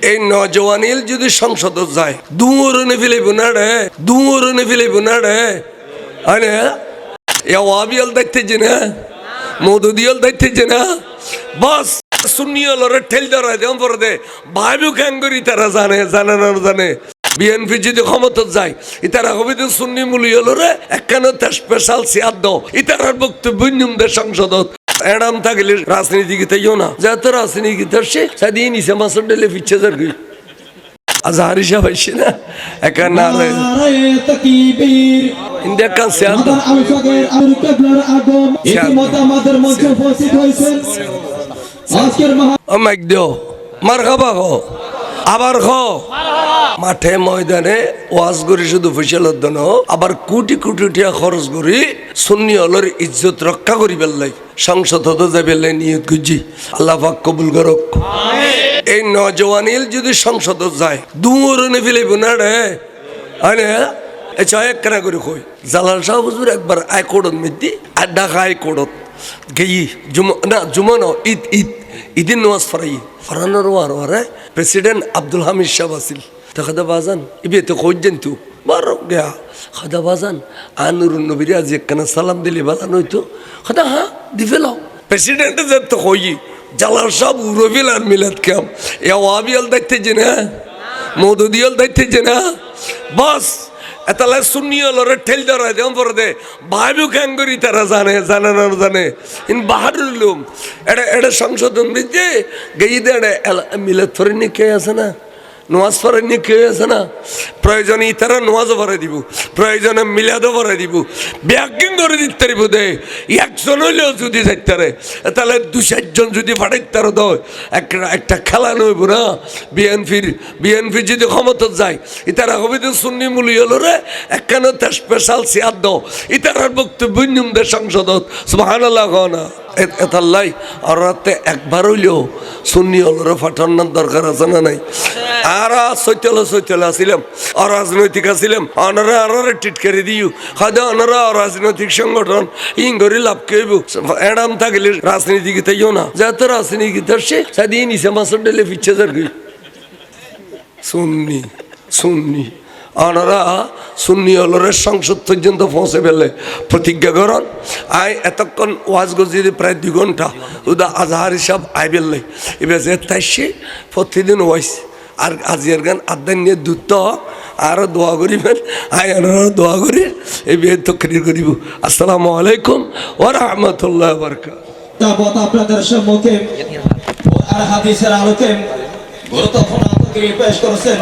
এই নজওয়ানিল যদি সংসদ যায় দুমরনে ফেলেব না রে, দুমরনে ফেলেব না রে। আরে এ ওয়াবিয়াল দেখতেছে না, মৌদুদিয়াল দেখতেছে না, বাস সুন্নিয়ালরে ঠেল ধরা দেন পরে দে ভাইবু কেন করি তারা জানে জানে না জানে। বিএনপি যদি ক্ষমতা যায় ইতারা হবে তো সুন্নি মুলিয়ালরে একখানে স্পেশাল চেয়ার দাও, ইতারার বক্তব্য নিমদের সংসদত এরাম থাকলে রাজনীতিগিতাইও না যাতে রাজনীতিগিত আসছে সাদিয়ে নিছে মাসর ডেলে ফিচ্ছে যার গই আজহার হিসাব হয়েছে না একা না ইন্ডিয়া কান চেয়ার দাও। ও মাইক দিও মার খাবা খো আবার খো মাঠে ময়দানে ওয়াজ করি শুধু ফসলের জন্য আবার কোটি কোটি টাকা খরচ করি সুন্নি হলের ইজ্জত রক্ষা করি পেলাই সংসদ হতে যাবে নিয়ত গুজি আল্লাহ পাক কবুল করুক। এই নজওয়ানিল যদি সংসদ যায় দুমরনে ফেলেব না রে। আরে এ ছয় একখানা করে কই জালাল শাহ হুজুর একবার আয় কোড়ত মেদি আর ঢাকা আয় কোড়ত গেই জুমা ঈদ ঈদ ঈদিন নামাজ ফরাই ফরানোর ওয়ারে প্রেসিডেন্ট আব্দুল হামিদ সাহেব আসিল তো খাদা বাজান ইবে তো কইছেন তো বার গয়া খাদা বাজান আনুরুন নবীর আজ একখানা সালাম দিলে বাজান হইতো খাদা হ্যাঁ দিবে লাও প্রেসিডেন্ট যে তো কই জালাল সাহেব রবিল আর মিলাদ কাম এ ওয়াবিয়াল দেখতেছে না, মৌদুদিয়াল দেখতেছে না, বাস এতালে সুন্নিয়ালরে ঠেল ধরা দেন পরে দে ভাইবু কেন করি তারা জানে জানে না জানে। ইন বাহাদুর লোম এটা এটা সংশোধন দিচ্ছে গেই দে মিলাদ ফরিনি কে আছে না, নোয়াজ ফরানি কে আছে না, প্রয়োজনে ইতারা নোয়াজও ভরে দিব, প্রয়োজনে মিলাদও ভরে দিব, ব্যাকিং করে দিতে পারিব দে একজন হইলেও যদি যাইতারে তাহলে 2-4 যদি ফাটাইতারও দয় একটা খেলা নইব না। বিএনপি যদি ক্ষমতা যায় ইতারা হবে তো সুন্নি মুলি হলো রে একখানে স্পেশাল চেয়ার দাও, ইতারার বক্তব্য নিমদের সংসদত সুবহানাল্লাহ না এতাল্লাই আর রাতে একবার হইলেও সুন্নি হলরে ফাটানোর দরকার আছে না নাই। আর সৈতলা ছিলাম অরাজনৈতিক ছিলাম অনারা আনারা টিটকারি দিও খাদা অনারা অরাজনৈতিক সংগঠন ইংগরি লাভ কেব এরাম থাকলে রাজনীতিগিতাইও না যাতে রাজনীতিগিত আসছে সাদিয়ে নিছে মাসর ডেলে ফিচ্ছে যার গই সুন্নি সুন্নি আনারা সুন্নি হলরে সংসদ পর্যন্ত পৌঁছে ফেলে প্রতিজ্ঞা করন আয় এতক্ষণ ওয়াজ গজি প্রায় 2 ঘন্টা ওদা আজহার হিসাব আই বেললে এবার যে তাইছে প্রতিদিন ওয়াইস আর আজিয়ার গান আদান নিয়ে দুধ আরও দোয়া করিবেন আয় আনারা দোয়া করি এই বিয়ে তকরির করিব। আসসালামু আলাইকুম ওয়া রাহমাতুল্লাহি ওয়া বারাকাতুহু। আপনাদের সম্মুখে আর হাদিসের আলোকে গুরুত্বপূর্ণ পেশ করেছেন।